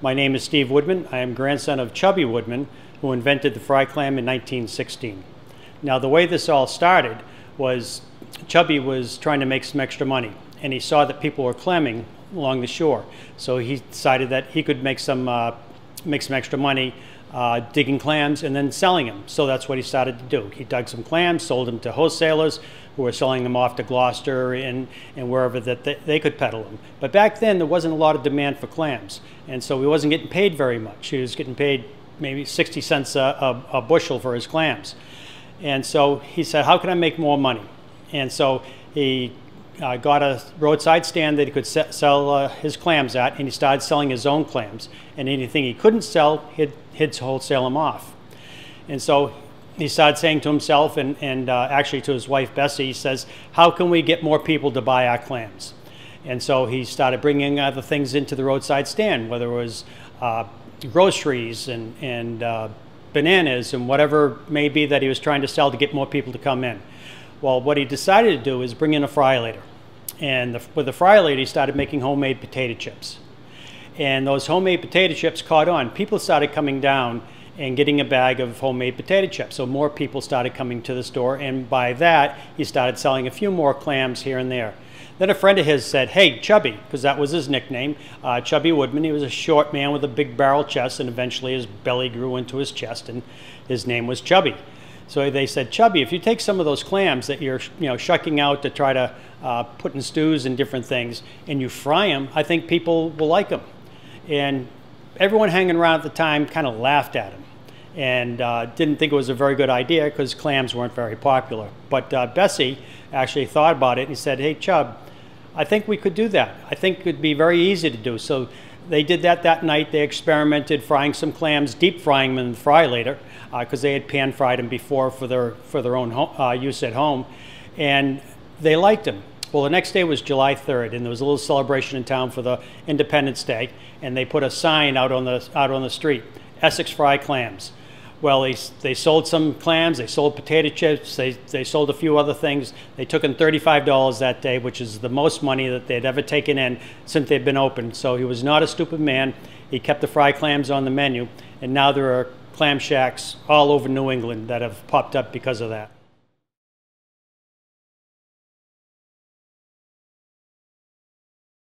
My name is Steve Woodman. I am grandson of Chubby Woodman, who invented the fry clam in 1916. Now, the way this all started was Chubby was trying to make some extra money, and he saw that people were clamming along the shore. So he decided that he could make some extra money digging clams and then selling them. So that's what he started to do. He dug some clams, sold them to wholesalers who were selling them off to Gloucester and wherever that they could peddle them. But back then there wasn't a lot of demand for clams, and so he wasn't getting paid very much. He was getting paid maybe 60 cents a bushel for his clams. And so he said, how can I make more money? And so he got a roadside stand that he could sell his clams at, and he started selling his own clams. And anything he couldn't sell, he'd wholesale them off. And so he started saying to himself and actually to his wife Bessie, he says, how can we get more people to buy our clams? And so he started bringing other things into the roadside stand, whether it was groceries and bananas and whatever it may be that he was trying to sell to get more people to come in. Well, what he decided to do is bring in a fry-later. And with the fry-later, he started making homemade potato chips. And those homemade potato chips caught on. People started coming down and getting a bag of homemade potato chips. So more people started coming to the store, and by that, he started selling a few more clams here and there. Then a friend of his said, hey, Chubby, because that was his nickname, Chubby Woodman. He was a short man with a big barrel chest, and eventually his belly grew into his chest, and his name was Chubby. So they said, Chubby, if you take some of those clams that you're shucking out to try to put in stews and different things, and you fry them, I think people will like them. And everyone hanging around at the time kind of laughed at him and didn't think it was a very good idea because clams weren't very popular. But Bessie actually thought about it and said, hey, Chub, I think we could do that. I think it would be very easy to do. So they did that night. They experimented frying some clams, deep frying them in the fry-later, because they had pan-fried them before for their own use at home, and they liked them. Well, the next day was July 3rd, and there was a little celebration in town for the Independence Day, and they put a sign out on the street, Essex Fry Clams. Well, they sold some clams, they sold potato chips, they sold a few other things. They took in $35 that day, which is the most money that they'd ever taken in since they'd been open. So he was not a stupid man. He kept the fry clams on the menu, and now there are clam shacks all over New England that have popped up because of that.